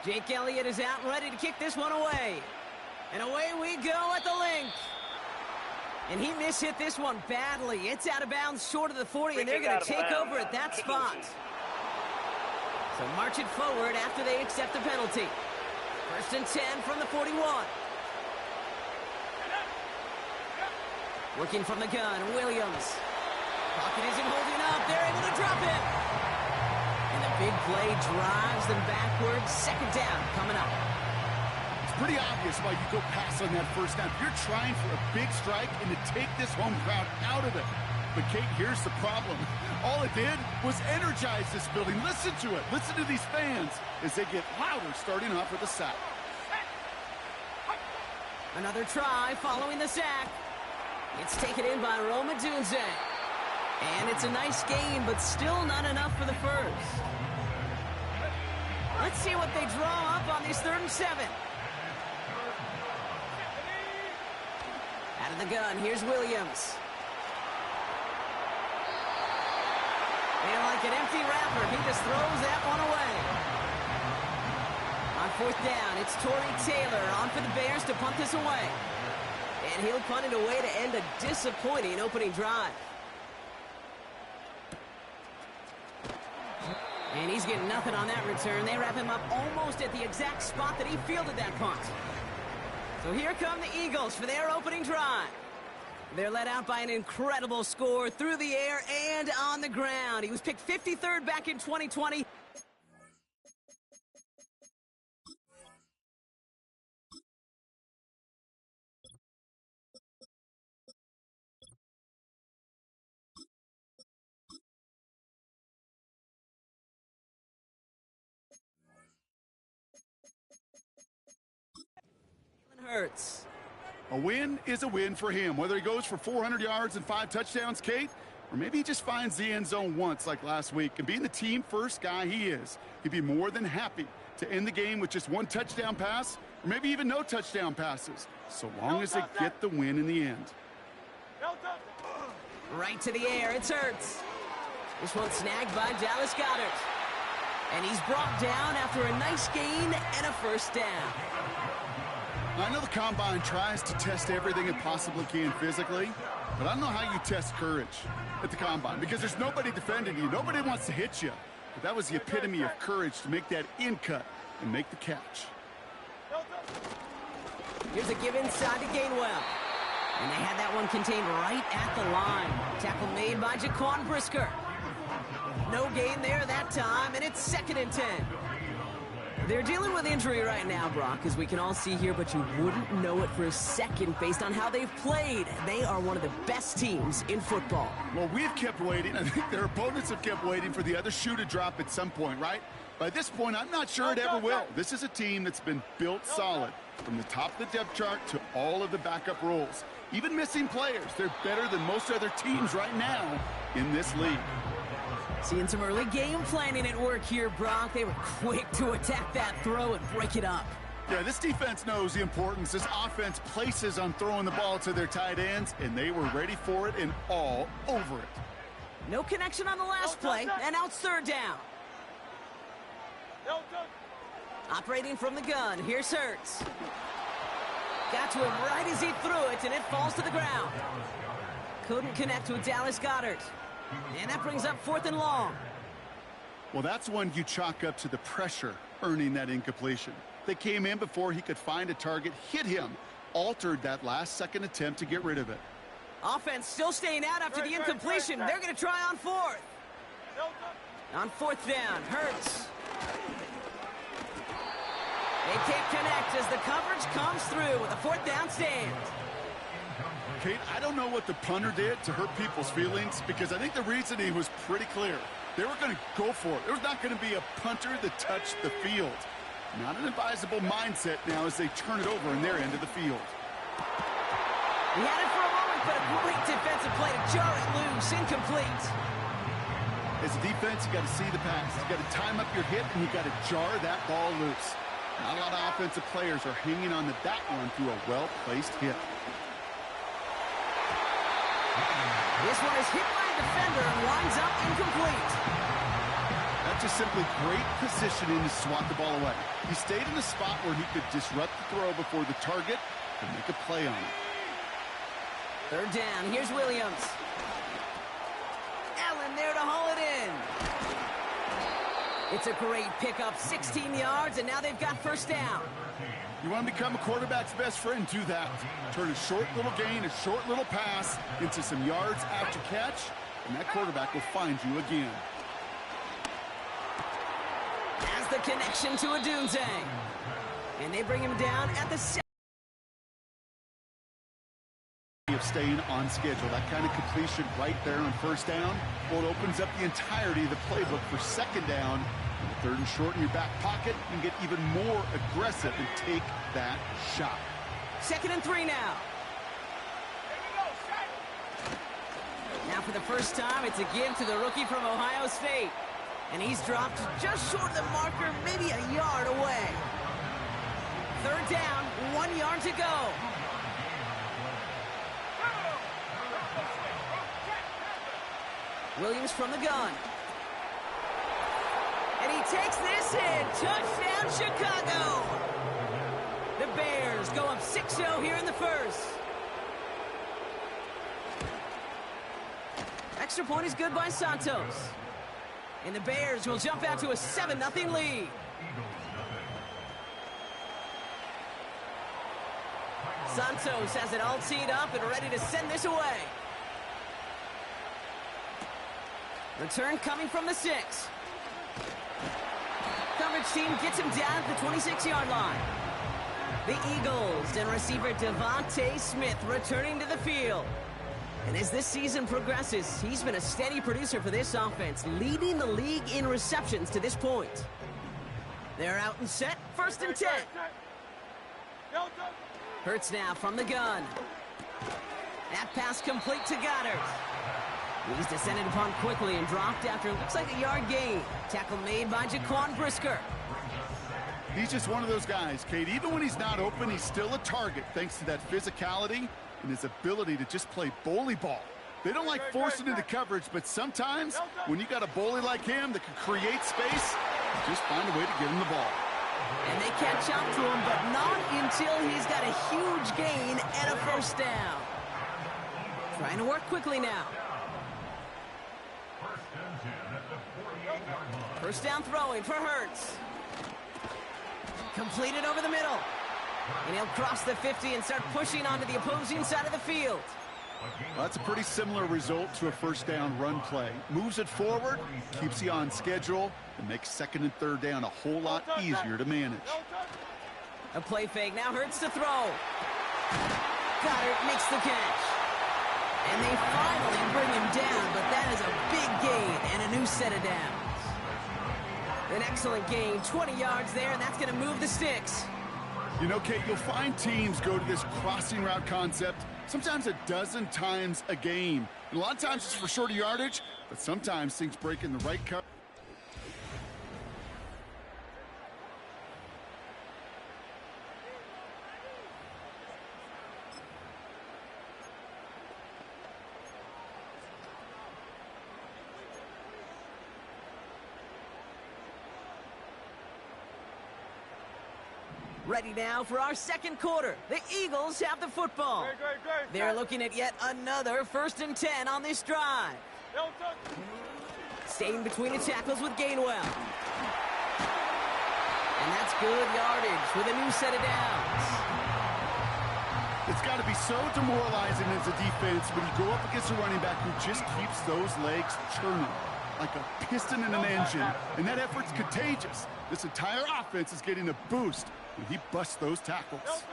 Jake Elliott is out and ready to kick this one away. And away we go at the link. And he mishit this one badly. It's out of bounds short of the 40, and they're going to take over at that spot. So march it forward after they accept the penalty. 1st and 10 from the 41. Working from the gun, Williams. Pocket isn't holding up. They're able to drop it. And the big play drives them backwards. 2nd down coming up. It's pretty obvious why you go pass on that first down. You're trying for a big strike and to take this home crowd out of it. But, Kate, here's the problem. All it did was energize this building. Listen to it. Listen to these fans as they get louder starting off with a sack. Another try following the sack. It's taken in by roncalvin2000. And it's a nice gain, but still not enough for the first. Let's see what they draw up on these 3rd and 7. Out of the gun, here's Williams. And like an empty wrapper, he just throws that one away. On 4th down, it's Torrey Taylor on for the Bears to punt this away. And he'll punt it away to end a disappointing opening drive. And he's getting nothing on that return. They wrap him up almost at the exact spot that he fielded that punt. So here come the Eagles for their opening drive. They're led out by an incredible score through the air and on the ground. He was picked 53rd back in 2020. Hurts. A win is a win for him, whether he goes for 400 yards and 5 touchdowns, Kate, or maybe he just finds the end zone once like last week. And being the team-first guy he is, he'd be more than happy to end the game with just 1 touchdown pass, or maybe even no touchdown passes, so long as they get the win in the end. Right to the air, it's Hurts. This one snagged by Dallas Goedert. And he's brought down after a nice gain and a 1st down. I know the Combine tries to test everything it possibly can physically, but I don't know how you test courage at the Combine because there's nobody defending you. Nobody wants to hit you. But that was the epitome of courage to make that in cut and make the catch. Here's a give inside to Gainwell. And they had that one contained right at the line. Tackle made by Jaquan Brisker. No gain there that time, and it's 2nd and 10. They're dealing with injury right now, Brock, as we can all see here, but you wouldn't know it for a second based on how they've played. They are one of the best teams in football. Well, we've kept waiting. I think their opponents have kept waiting for the other shoe to drop at some point, right? By this point, I'm not sure it ever will. This is a team that's been built solid from the top of the depth chart to all of the backup roles. Even missing players, they're better than most other teams right now in this league. Seeing some early game planning at work here, Brock. They were quick to attack that throw and break it up. Yeah, this defense knows the importance this offense places on throwing the ball to their tight ends, and they were ready for it and all over it. No connection on the last play, and now it's 3rd down. Operating from the gun, here's Hurts. Got to him right as he threw it, and it falls to the ground. Couldn't connect with Dallas Goedert. And that brings up 4th and long. Well, that's one you chalk up to the pressure earning that incompletion. They came in before he could find a target, hit him, altered that last-second attempt to get rid of it. Offense still staying out after the incompletion. They're going to try on 4th. On 4th down, Hurts. They can't connect as the coverage comes through with a 4th down stand. Kate, I don't know what the punter did to hurt people's feelings because I think the reasoning was pretty clear. They were going to go for it. There was not going to be a punter that touched the field. Not an advisable mindset now as they turn it over in their end of the field. He had it for a moment, but a great defensive play to jar it loose, incomplete. As a defense, you got to see the pass. You got to time up your hit, and you got to jar that ball loose. Not a lot of offensive players are hanging on to that one through a well-placed hit. This one is hit by a defender and winds up incomplete. That just simply great positioning to swat the ball away. He stayed in a spot where he could disrupt the throw before the target and make a play on it. Third down, here's Williams. Allen there to haul it in. It's a great pickup, 16 yards, and now they've got first down. You want to become a quarterback's best friend, do that. Turn a short little gain, a short little pass into some yards after catch, and that quarterback will find you again. Has the connection to Odunze. And they bring him down at the second. Of staying on schedule. That kind of completion right there on first down, well, it opens up the entirety of the playbook for second down. And third and short in your back pocket, you can get even more aggressive and take that shot. 2nd and 3 now. Now for the first time, it's a give to the rookie from Ohio State. And he's dropped just short of the marker, maybe a yard away. Third down, 1 yard to go. Williams from the gun. And he takes this in. Touchdown, Chicago. The Bears go up 6-0 here in the first. Extra point is good by Santos. And the Bears will jump out to a 7-0 lead. Santos has it all teed up and ready to send this away. Return coming from the 6. Coverage team gets him down at the 26-yard line. The Eagles and receiver Devontae Smith returning to the field. And as this season progresses, he's been a steady producer for this offense, leading the league in receptions to this point. They're out and set, 1st and 10. Hurts now from the gun. That pass complete to Goddard. He's descended upon quickly and dropped after it looks like a yard gain. Tackle made by Jaquan Brisker. He's just one of those guys, Kate. Even when he's not open, he's still a target thanks to that physicality and his ability to just play bully ball. They don't like forcing into coverage, but sometimes when you got a bully like him that can create space, just find a way to get him the ball. And they catch up to him, but not until he's got a huge gain and a first down. Trying to work quickly now. First down throwing for Hurts. Completed over the middle. And he'll cross the 50 and start pushing onto the opposing side of the field. Well, that's a pretty similar result to a first down run play. Moves it forward, keeps you on schedule, and makes 2nd and 3rd down a whole lot easier to manage. A play fake. Now Hurts to throw. Goddard makes the catch. And they finally bring him down, but that is a big gain and a new set of downs. An excellent gain, 20 yards there, and that's going to move the sticks. You know, Kate, you'll find teams go to this crossing route concept sometimes a dozen times a game. And a lot of times it's for shorter yardage, but sometimes things break in the right cover. Ready now for our second quarter. The Eagles have the football. They're looking at yet another 1st and 10 on this drive. Staying between the tackles with Gainwell. And that's good yardage with a new set of downs. It's got to be so demoralizing as a defense when you go up against a running back who just keeps those legs churning like a piston in an engine, and that effort's contagious. This entire offense is getting a boost when he busts those tackles.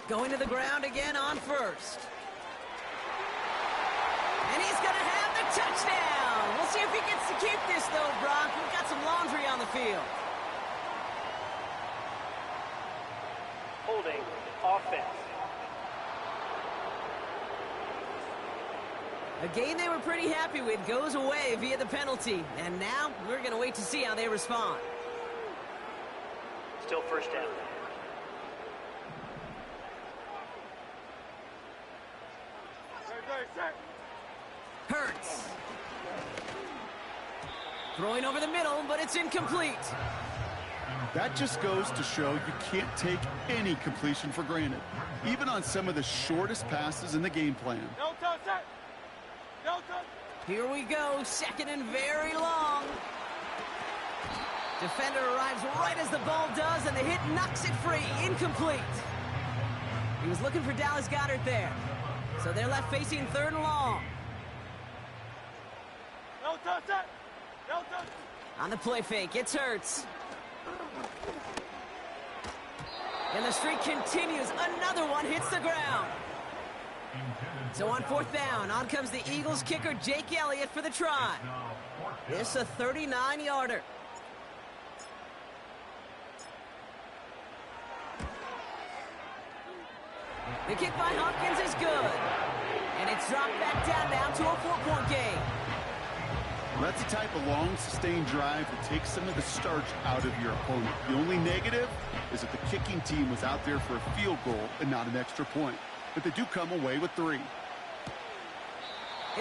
Going to the ground again on 1st. And he's going to have the touchdown. We'll see if he gets to keep this, though, Brock. We've got some laundry on the field. Holding offense. A game they were pretty happy with goes away via the penalty. And now we're going to wait to see how they respond. Still first down. Hurts. Throwing over the middle, but it's incomplete. That just goes to show you can't take any completion for granted, even on some of the shortest passes in the game plan. No touch, set. No touch. Here we go, second and very long. Defender arrives right as the ball does, and the hit knocks it free. Incomplete. He was looking for Dallas Goedert there. So they're left facing third and long. No touch, set. No touch. On the play fake, it's Hurts. And the streak continues. Another one hits the ground. So on fourth down, on comes the Eagles kicker, Jake Elliott, for the try. This a 39-yarder. The kick by Hopkins is good. And it's dropped back down now to a 4-point game. That's the type of long, sustained drive that takes some of the starch out of your opponent. The only negative is that the kicking team was out there for a field goal and not an extra point. But they do come away with 3. And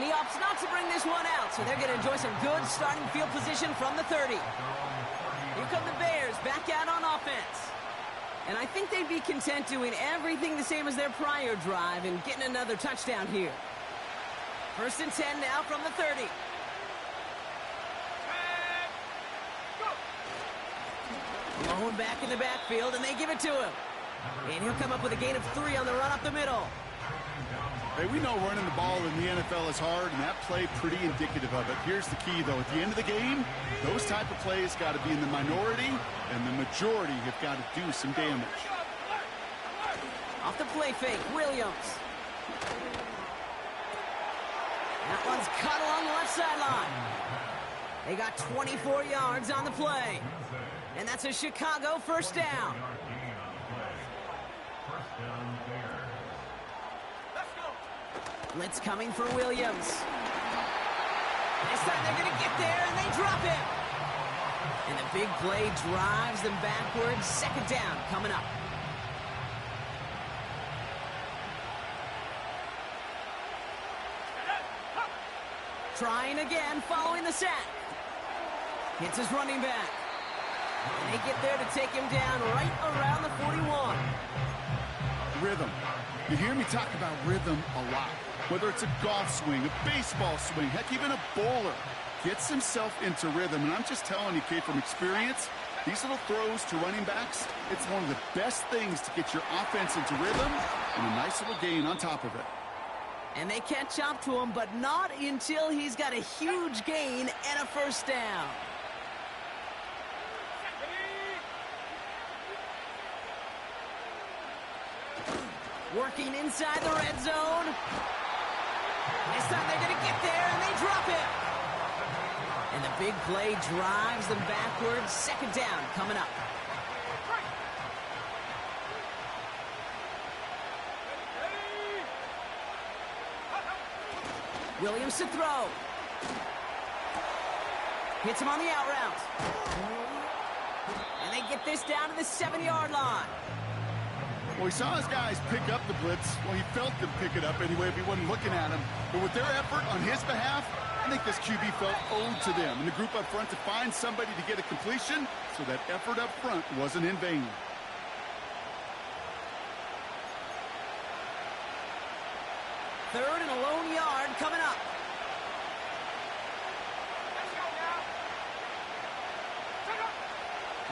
he opts not to bring this one out, so they're going to enjoy some good starting field position from the 30. Here come the Bears back out on offense. And I think they'd be content doing everything the same as their prior drive and getting another touchdown here. First and 10 now from the 30. Lone back in the backfield, and they give it to him. And he'll come up with a gain of 3 on the run up the middle. Hey, we know running the ball in the NFL is hard, and that play pretty indicative of it. Here's the key, though. At the end of the game, those type of plays got to be in the minority, and the majority have got to do some damage. Off the play fake, Williams. That one's cut along the left sideline. They got 24 yards on the play. And that's a Chicago first down. Blitz coming for Williams. This time they're going to get there, and they drop him. And the big play drives them backwards. Second down coming up. Trying again, following the sack. Hits his running back. And they get there to take him down right around the 41. Rhythm. You hear me talk about rhythm a lot. Whether it's a golf swing, a baseball swing, heck, even a bowler gets himself into rhythm. And I'm just telling you, Kate, from experience, these little throws to running backs, it's one of the best things to get your offense into rhythm and a nice little gain on top of it. And they catch up to him, but not until he's got a huge gain and a first down. Working inside the red zone. This time they're going to get there, and they drop it. And the big play drives them backwards. Second down coming up. Williams to throw. Hits him on the out route. And they get this down to the 7-yard line. Well, he saw his guys pick up the blitz. Well, he felt them pick it up anyway if he wasn't looking at him. But with their effort on his behalf, I think this QB felt owed to them. And the group up front to find somebody to get a completion, so that effort up front wasn't in vain. Third and a lone yard coming up.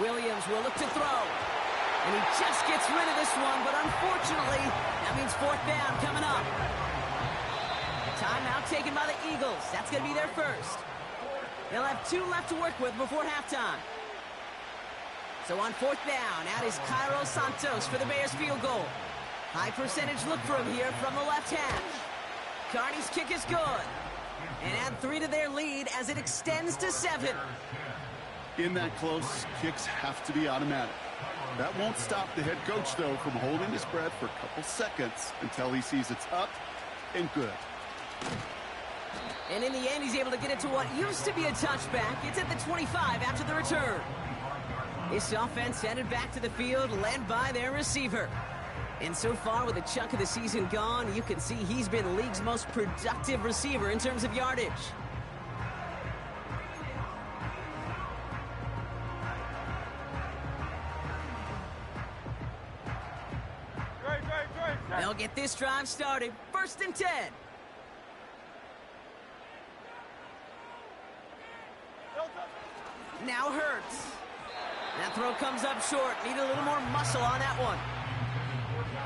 Williams will look to throw. And he just gets rid of this one, but unfortunately, that means fourth down coming up. Timeout taken by the Eagles. That's going to be their first. They'll have 2 left to work with before halftime. So on fourth down, out is Cairo Santos for the Bears field goal. High percentage look for him here from the left hash. Carney's kick is good. And add 3 to their lead as it extends to 7. In that close, kicks have to be automatic. That won't stop the head coach, though, from holding his breath for a couple seconds until he sees it's up and good. And in the end, he's able to get it to what used to be a touchback. It's at the 25 after the return. This offense headed back to the field, led by their receiver. And so far, with a chunk of the season gone, you can see he's been the league's most productive receiver in terms of yardage. They'll get this drive started. 1st and 10. Now Hurts. That throw comes up short. Need a little more muscle on that one.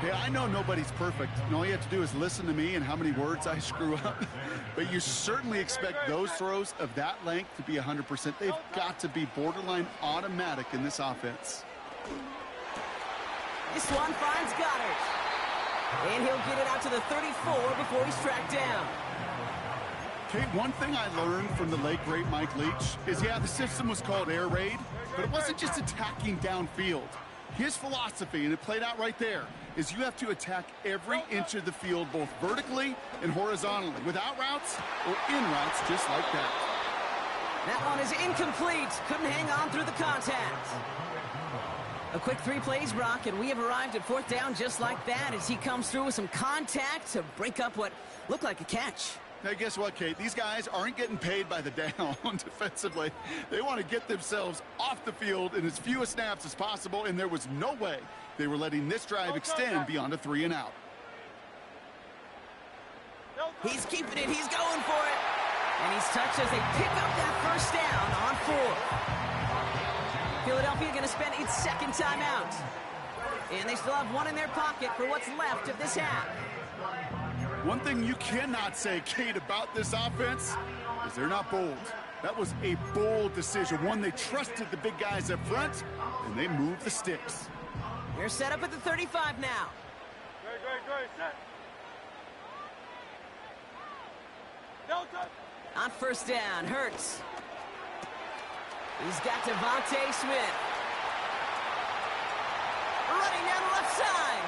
Hey, I know nobody's perfect, and all you have to do is listen to me and how many words I screw up. But you certainly expect those throws of that length to be 100%. They've got to be borderline automatic in this offense. This one finds Goddard. And he'll get it out to the 34 before he's tracked down. Okay, one thing I learned from the late, great Mike Leach is, yeah, the system was called air raid, but it wasn't just attacking downfield. His philosophy, and it played out right there, is you have to attack every inch of the field, both vertically and horizontally, with out routes or in routes just like that. That one is incomplete. Couldn't hang on through the contact. A quick 3 plays, Brock, and we have arrived at 4th down just like that as he comes through with some contact to break up what looked like a catch. Hey, guess what, Kate? These guys aren't getting paid by the down defensively. They want to get themselves off the field in as few snaps as possible, and there was no way they were letting this drive extend beyond a 3 and out. He's keeping it. He's going for it. And he's touched as they pick up that 1st down on 4. Philadelphia going to spend its 2nd timeout. And they still have one in their pocket for what's left of this half. One thing you cannot say, Kate, about this offense is they're not bold. That was a bold decision, one they trusted the big guys up front, and they moved the sticks. They're set up at the 35 now. Great, set. Delta. On 1st down, Hurts. He's got Devontae Smith. Running down the left side.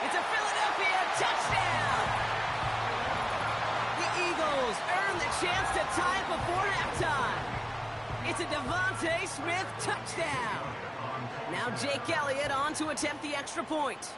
It's a Philadelphia touchdown. The Eagles earn the chance to tie it before halftime. It's a Devontae Smith touchdown. Now Jake Elliott on to attempt the extra point.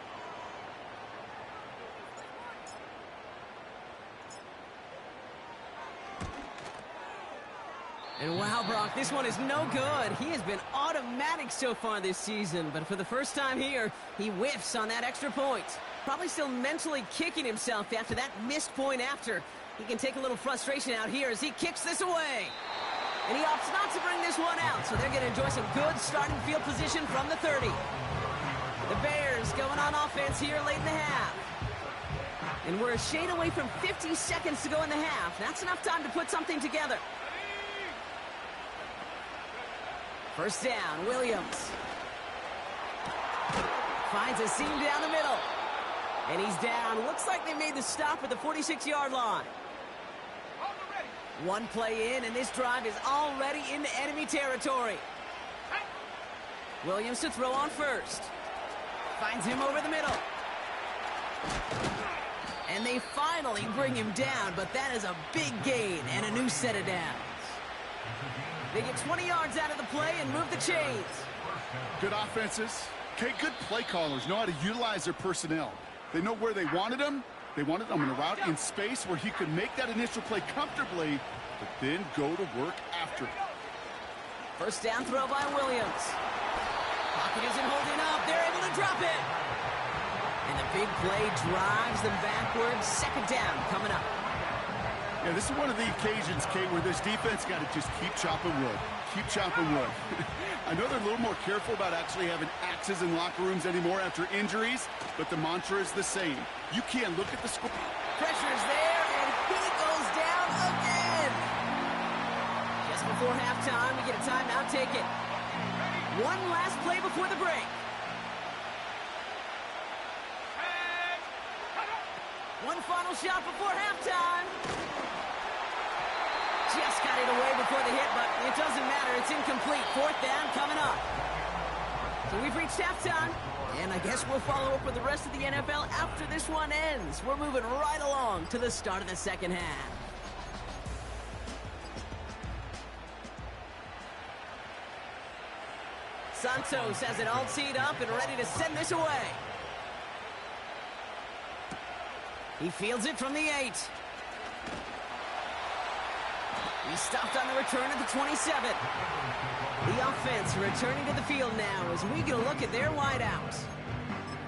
And wow, Brock, this one is no good. He has been automatic so far this season, but for the first time here, he whiffs on that extra point. Probably still mentally kicking himself after that missed point after. He can take a little frustration out here as he kicks this away. And he opts not to bring this one out, so they're going to enjoy some good starting field position from the 30. The Bears going on offense here late in the half. And we're a shade away from 50 seconds to go in the half. That's enough time to put something together. 1st down, Williams. Finds a seam down the middle. And he's down. Looks like they made the stop at the 46-yard line. One play in, and this drive is already into enemy territory. Williams to throw on 1st. Finds him over the middle. And they finally bring him down, but that is a big gain and a new set of downs. They get 20 yards out of the play and move the chains. Good offenses. Okay, good play callers know how to utilize their personnel. They know where they wanted them. They wanted them in a route in space where he could make that initial play comfortably, but then go to work after it. 1st down throw by Williams. Pocket isn't holding up. They're able to drop it. And the big play drives them backwards. 2nd down coming up. Yeah, this is one of the occasions, Kate, where this defense got to just keep chopping wood. Keep chopping wood. I know they're a little more careful about actually having axes in locker rooms anymore after injuries, but the mantra is the same. You can't look at the score. Pressure's there, and he goes down again. Just before halftime, we get a timeout taken. One last play before the break. One final shot before halftime. Just got it away before the hit, but it doesn't matter. It's incomplete. 4th down coming up. So we've reached halftime, and I guess we'll follow up with the rest of the NFL after this one ends. We're moving right along to the start of the 2nd half. Santos has it all teed up and ready to send this away. He fields it from the 8. He's stopped on the return at the 27. The offense returning to the field now as we get a look at their wideouts.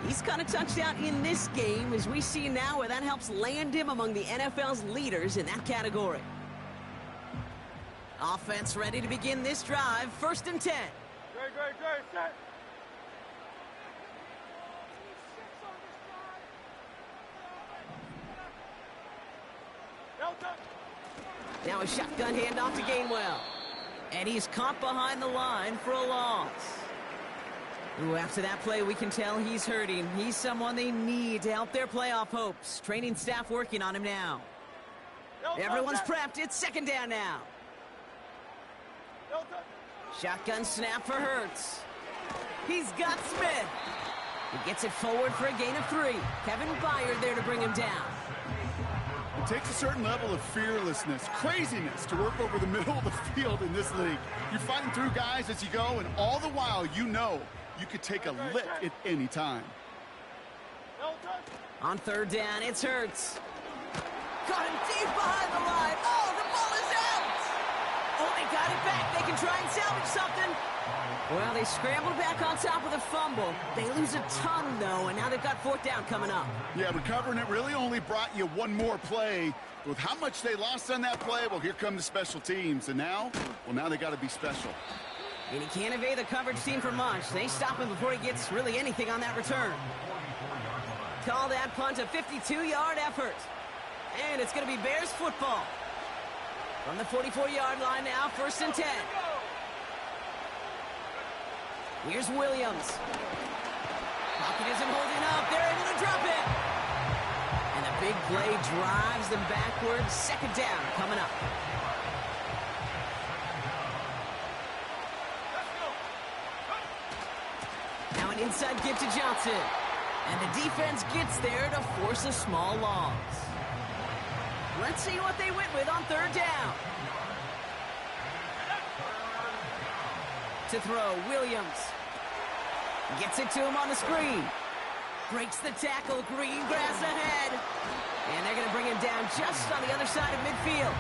He's got a touchdown in this game, as we see now where that helps land him among the NFL's leaders in that category. Offense ready to begin this drive. 1st and 10. Great, set. Now a shotgun handoff to Gainwell. And he's caught behind the line for a loss. Ooh, after that play, we can tell he's hurting. He's someone they need to help their playoff hopes. Training staff working on him now. Everyone's prepped. It's 2nd down now. Shotgun snap for Hurts. He's got Smith. He gets it forward for a gain of 3. Kevin Byard there to bring him down. It takes a certain level of fearlessness, craziness to work over the middle of the field in this league. You're fighting through guys as you go, and all the while you know you could take a lick at any time. On 3rd down, it's Hurts. Got him deep behind the line. Oh, the ball is out! Oh, they got it back. They can try and salvage something. Well, they scrambled back on top of the fumble. They lose a ton, though, and now they've got 4th down coming up. Yeah, recovering it really only brought you one more play. With how much they lost on that play, well, here come the special teams. And now, well, now they got to be special. And he can't evade the coverage team for much. They stop him before he gets really anything on that return. Call that punt a 52-yard effort. And it's going to be Bears football. From the 44-yard line now, 1st and 10. Here's Williams. Pocket isn't holding up. They're able to drop it. And the big play drives them backwards. 2nd down coming up. Now an inside give to Johnson. And the defense gets there to force a small loss. Let's see what they went with on 3rd down. To throw, Williams. Gets it to him on the screen. Breaks the tackle, green grass ahead. And they're going to bring him down just on the other side of midfield.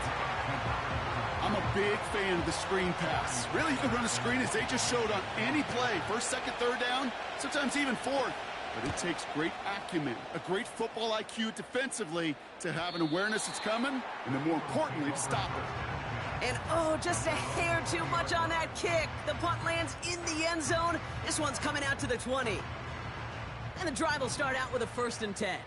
I'm a big fan of the screen pass. Really, you can run a screen as they just showed on any play. 1st, 2nd, 3rd down, sometimes even 4th. But it takes great acumen, a great football IQ defensively to have an awareness it's coming, and then more importantly, to stop it. And oh, just a hair too much on that kick. The punt lands in the end zone. This one's coming out to the 20. And the drive will start out with a 1st and 10.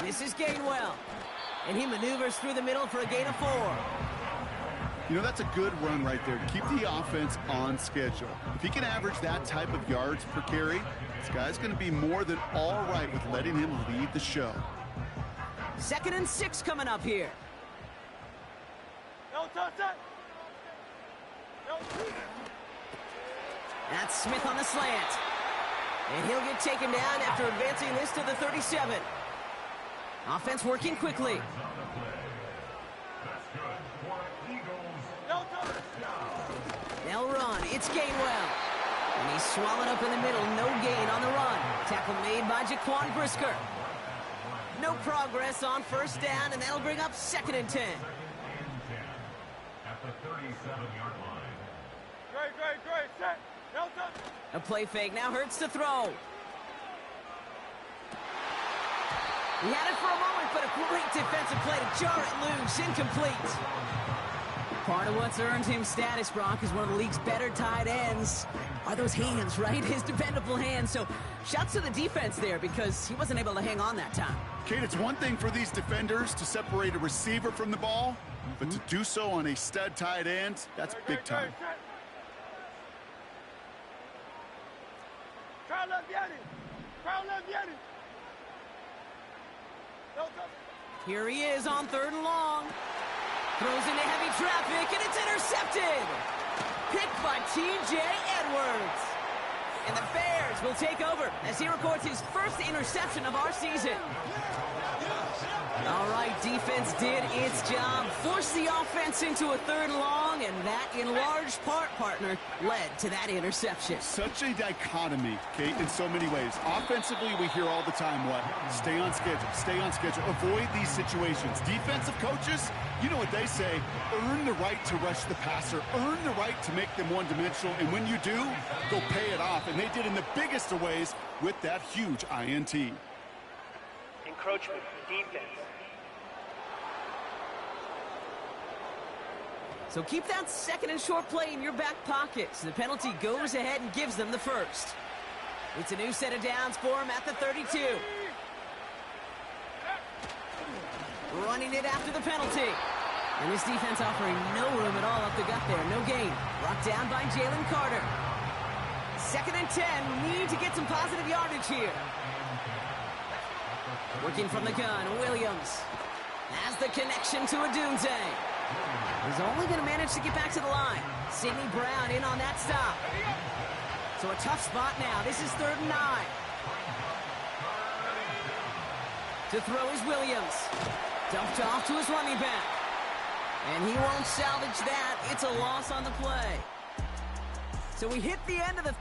This is Gainwell. And he maneuvers through the middle for a gain of 4. You know, that's a good run right there to keep the offense on schedule. If he can average that type of yards per carry, this guy's going to be more than all right with letting him lead the show. 2nd and 6 coming up here. That's Smith on the slant. And he'll get taken down after advancing this to the 37. Offense working quickly. They'll run. It's Gainwell. And he's swallowed up in the middle. No gain on the run. Tackle made by Jaquan Brisker. No progress on 1st down, and that'll bring up 2nd and 10. At the 37-yard line. Great, set. A play fake. Now Hurts to throw. He had it for a moment, but a great defensive play to jar it loose. Incomplete. Part of what's earned him status, Brock, is one of the league's better tight ends. Are those hands, right? His dependable hands. So shouts to the defense there because he wasn't able to hang on that time. Kate, it's one thing for these defenders to separate a receiver from the ball, but to do so on a stud tight end, that's big time. Here he is on 3rd and long. Throws into heavy traffic, and it's intercepted. Picked by T.J. Edwards. And the Bears will take over as he records his 1st interception of our season. All right, defense did its job, forced the offense into a third and long, and that, in large part, partner, led to that interception. Such a dichotomy, Kate, in so many ways. Offensively, we hear all the time what? Stay on schedule, avoid these situations. Defensive coaches, you know what they say, earn the right to rush the passer, earn the right to make them one-dimensional, and when you do, go pay it off. And they did in the biggest of ways with that huge INT. Encroachment, defense. So keep that second and short play in your back pocket. So the penalty goes ahead and gives them the first. It's a new set of downs for them at the 32. Running it after the penalty. And this defense offering no room at all up the gut there. No gain. Brought down by Jalen Carter. 2nd and 10. We need to get some positive yardage here. Working from the gun, Williams has the connection to Odunze. He's only going to manage to get back to the line. Sidney Brown in on that stop. So a tough spot now. This is 3rd and 9. To throw is Williams. Dumped off to his running back. And he won't salvage that. It's a loss on the play. So we hit the end of the...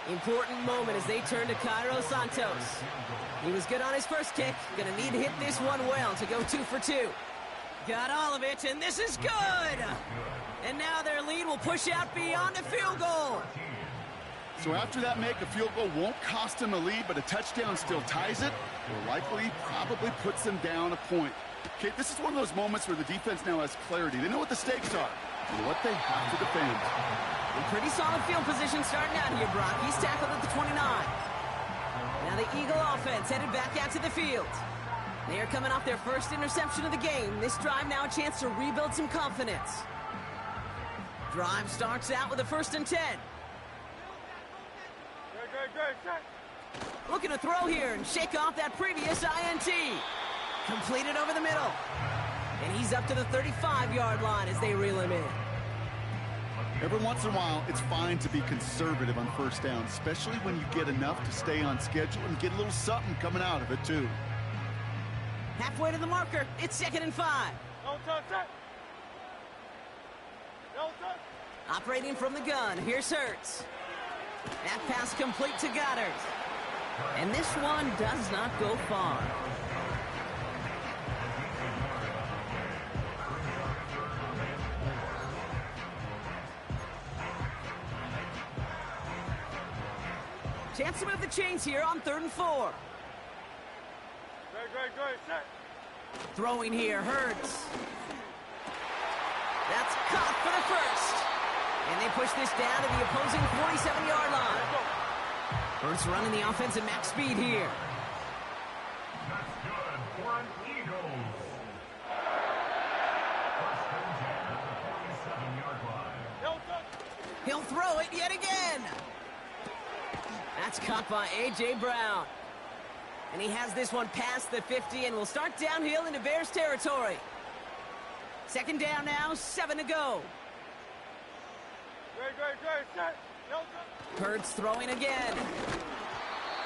Important moment as they turn to Cairo Santos. He was good on his first kick. Gonna need to hit this one well to go 2 for 2. Got all of it, and this is good! And now their lead will push out beyond a field goal. So after that make, a field goal won't cost them a lead, but a touchdown still ties it, or likely probably puts them down a point. Okay, this is one of those moments where the defense now has clarity. They know what the stakes are and what they have to defend. A pretty solid field position starting out here, Brock. He's tackled at the 29. Now the Eagle offense headed back out to the field. They are coming off their first interception of the game. This drive now a chance to rebuild some confidence. Drive starts out with a 1st and 10. Looking to throw here and shake off that previous INT. Completed over the middle. And he's up to the 35-yard line as they reel him in. Every once in a while, it's fine to be conservative on 1st down, especially when you get enough to stay on schedule and get a little something coming out of it, too. Halfway to the marker, it's 2nd and 5. Operating from the gun, here's Hurts. That pass complete to Goddard. And this one does not go far. Chance to move the chains here on 3rd and 4. Throwing here, Hurts. That's caught for the first. And they push this down to the opposing 47-yard line. Hurts running the offense at max speed here. That's good for an Eagles. 1st and 10 at the 47-yard line. He'll throw it yet again. That's caught by A.J. Brown. And he has this one past the 50 and will start downhill into Bears territory. 2nd down now, 7 to go. Hurts throwing again.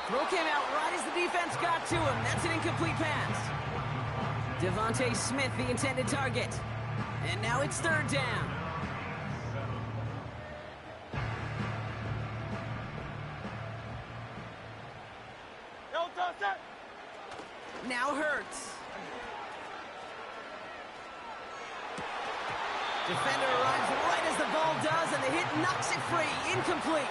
Throw came out right as the defense got to him. That's an incomplete pass. Devontae Smith, the intended target. And now it's 3rd down. Now Hurts. Defender arrives right as the ball does, and the hit knocks it free. Incomplete.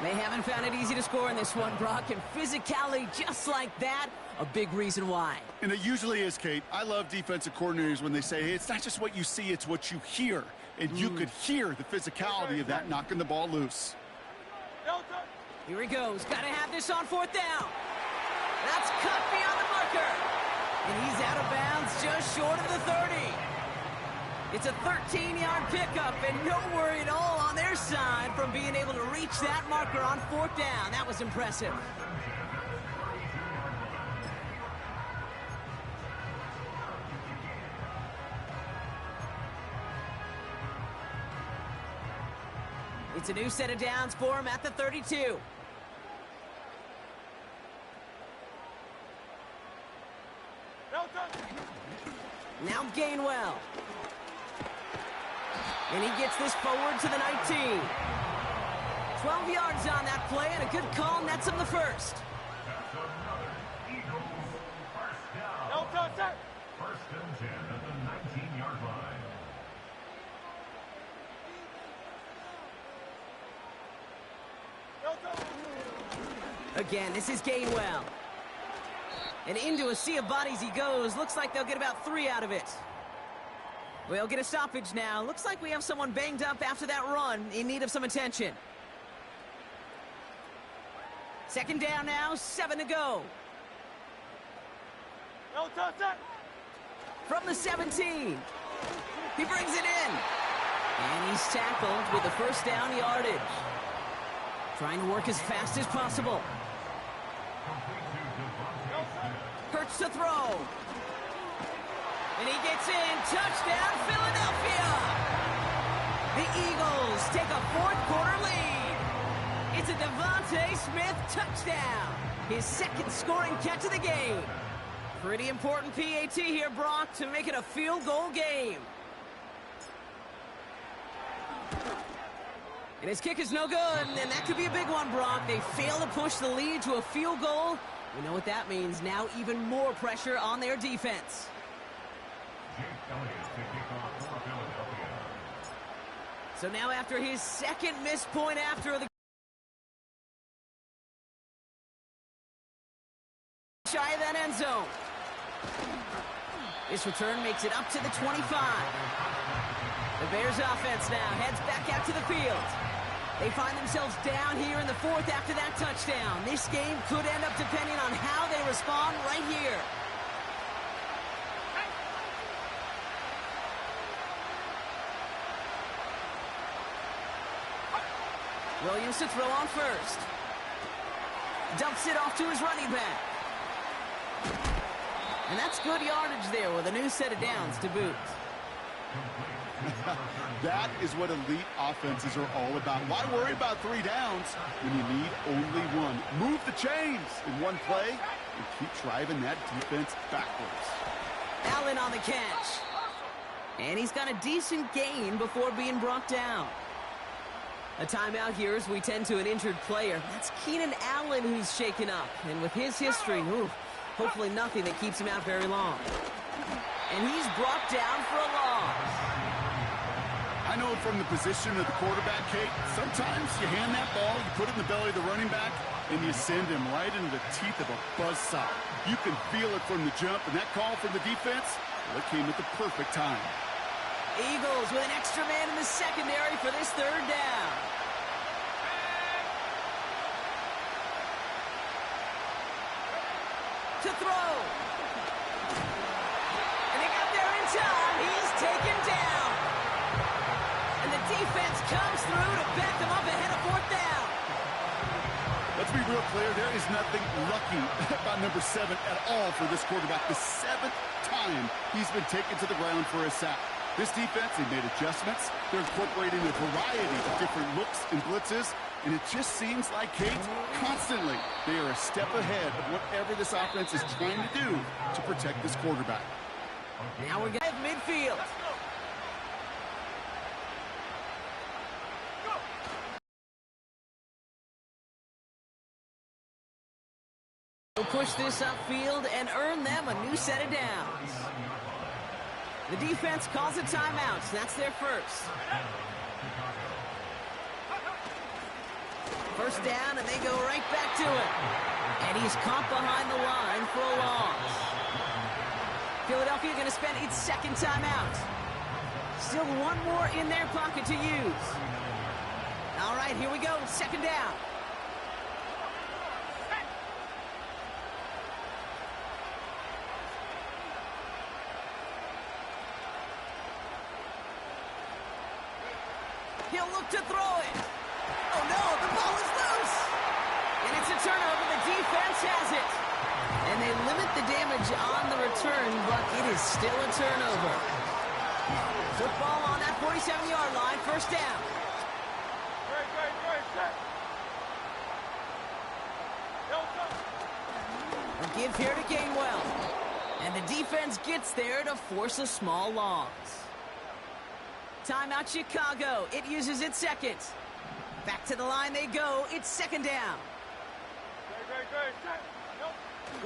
They haven't found it easy to score in this one, Brock, and physicality just like that, a big reason why. And it usually is, Kate. I love defensive coordinators when they say, hey, it's not just what you see, it's what you hear. And you could hear the physicality of that knocking the ball loose. Here he goes. Got to have this on 4th down. That's cut beyond the marker. And he's out of bounds just short of the 30. It's a 13-yard pickup, and no worry at all on their side from being able to reach that marker on 4th down. That was impressive. It's It's a new set of downs for him at the 32. Now Gainwell. And he gets this forward to the 19. 12 yards on that play, and a good call nets him the first. That's another Eagles first down. First and 10 at the 19-yard line. Again, this is Gainwell. And into a sea of bodies he goes. Looks like they'll get about 3 out of it. We'll get a stoppage now. Looks like we have someone banged up after that run in need of some attention. Second down now, 7 to go. From the 17. He brings it in. And he's tackled with the first down yardage. Trying to work as fast as possible. Hurts to throw. And he gets in. Touchdown, Philadelphia! The Eagles take a fourth-quarter lead. It's a Devontae Smith touchdown. His second scoring catch of the game. Pretty important PAT here, Brock, to make it a field goal game. And his kick is no good, and that could be a big one, Brock. They fail to push the lead to a field goal. We know what that means. Now even more pressure on their defense. So now after his second missed point after the shy of that end zone. This return makes it up to the 25. The Bears offense now heads back out to the field. They find themselves down here in the fourth after that touchdown. This game could end up depending on how they respond right here. Williams to throw on first. Dumps it off to his running back. And that's good yardage there with a new set of downs to boot. That is what elite offenses are all about. Why worry about 3 downs when you need only one? Move the chains in one play and keep driving that defense backwards. Allen on the catch. And he's got a decent gain before being brought down. A timeout here as we tend to an injured player. That's Keenan Allen who's shaken up. And with his history, hopefully nothing that keeps him out very long. And he's brought down for a loss. I know from the position of the quarterback, Kate, sometimes you hand that ball, you put it in the belly of the running back, and you send him right into the teeth of a buzzsaw. You can feel it from the jump, and that call from the defense, well, it came at the perfect time. Eagles with an extra man in the secondary for this third down. To throw. And they got there in time. He's taken down. And the defense comes through to back them up ahead of fourth down. Let's be real clear. There is nothing lucky about number 7 at all for this quarterback. The 7th time he's been taken to the ground for a sack. This defense, they made adjustments. They're incorporating a variety of different looks and blitzes. And it just seems like, Kate, constantly they are a step ahead of whatever this offense is trying to do to protect this quarterback. Now we're going to midfield. We'll push this upfield and earn them a new set of downs. The defense calls a timeout. So that's their first. First down, and they go right back to it. And he's caught behind the line for a loss. Philadelphia going to spend its second timeout. Still one more in their pocket to use. All right, here we go. Second down. He'll look to throw it. Oh, no, the ball is loose. And it's a turnover. The defense has it. And they limit the damage on the return, but it is still a turnover. Football on that 47-yard line. First down. A give here to Gainwell. And the defense gets there to force a small loss. Timeout Chicago. It uses its second. Back to the line they go. It's second down.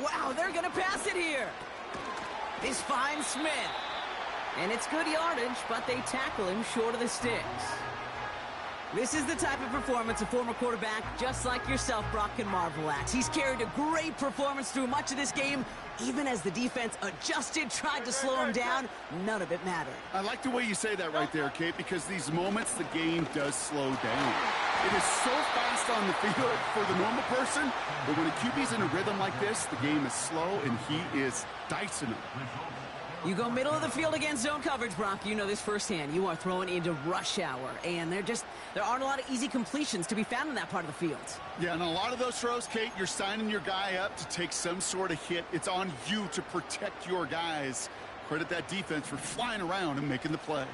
Wow, they're going to pass it here. This finds Smith. And it's good yardage, but they tackle him short of the sticks. This is the type of performance a former quarterback just like yourself, Brock, can marvel at. He's carried a great performance through much of this game. Even as the defense adjusted, tried to slow him down, none of it mattered. I like the way you say that right there, Kate, because these moments the game does slow down. It is so fast on the field for the normal person, but when a QB's in a rhythm like this, the game is slow and he is dicing them. You go middle of the field against zone coverage, Brock. You know this firsthand. You are throwing into rush hour, and there aren't a lot of easy completions to be found in that part of the field. Yeah, and a lot of those throws, Kate, you're signing your guy up to take some sort of hit. It's on you to protect your guys. Credit that defense for flying around and making the play.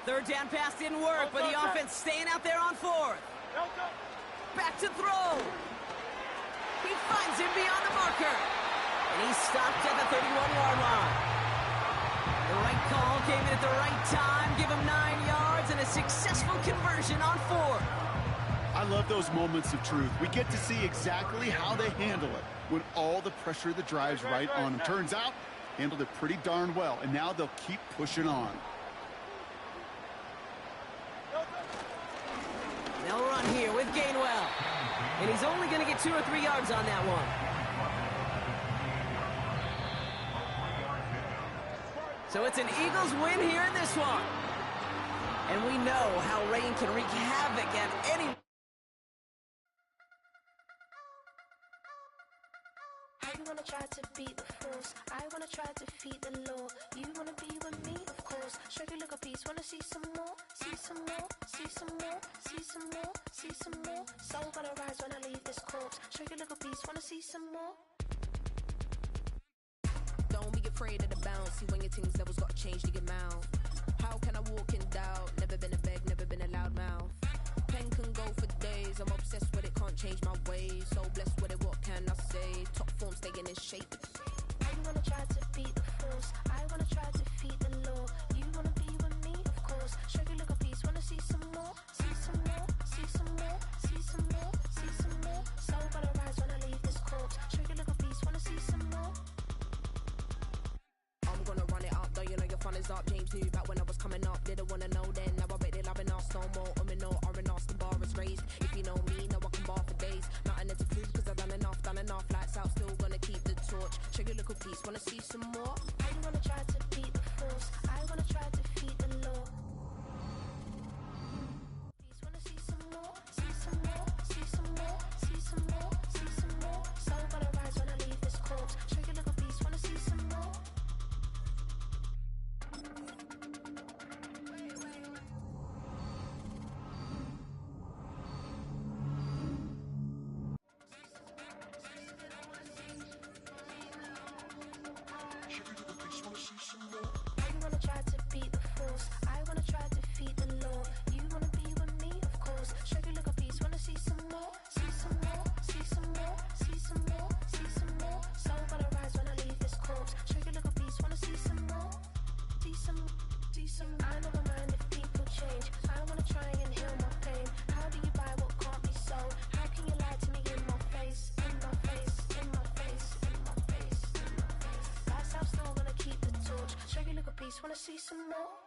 Third down pass didn't work, but the offense staying out there on fourth. Back to throw. He finds him beyond the marker. And he's stopped at the 31-yard line. The right call came in at the right time, give him 9 yards, and a successful conversion on fourth. I love those moments of truth. We get to see exactly how they handle it when all the pressure that drives right on them. Turns out, handled it pretty darn well, and now they'll keep pushing on. They'll run here with Gainwell. And he's only going to get 2 or 3 yards on that one. So it's an Eagles win here in this one. And we know how rain can wreak havoc at any... I wanna try to beat the force. I wanna try to defeat the law. You wanna be with me, of course. Show you look a piece. Wanna see some more? See some more? See some more? See some more? See some more? Soul gonna rise when I leave this corpse. Show you look a piece. Wanna see some more? Don't be afraid of the bounce. See when your things levels got changed to your mouth. How can I walk in doubt? Never been a beg, never been a loud mouth. Pen can go for days. I'm obsessed with it, can't change my ways. So blessed with it, what can I say? Top form staying in shape. I wanna try to beat the force. I wanna try to defeat the law. You wanna be with me, of course. Show you look a piece. Wanna see some more? See some more? See some more? See some more? See some more? Soul gonna rise when I leave this corpse. Show you look a piece. Wanna see some more? I'm gonna run it up, though you know your fun is up. James knew back when I was coming up, didn't wanna know then. Now I bet they're loving us no more. No R&R, the bar is raised. If you know me, know I can bar for days. Nothing to prove cause I've done enough. Lights out, still gonna keep the torch. Show you a little piece, wanna see some more? I wanna try to beat the force. I wanna try to defeat the law. Wanna see some more? See some more? See some more? See some more? See some more? Soul gonna rise when I leave this corpse. Show you a little piece. Wanna see some more? I wanna try to beat the force. I wanna try to defeat the law. You wanna be with me, of course. Show you look a piece. Wanna see some more? See some more? See some more? See some more? See some more? Soul gonna rise when I leave this corpse. Show you look a piece. Wanna see some more? See some? See some? I never mind if people change. I wanna try and heal my pain. How do you buy what can't be sold? How can you lie to me in my face? In my face? In my face? In my face? In my face? That's how still gonna keep the torch. Show you look a piece. Wanna see some more?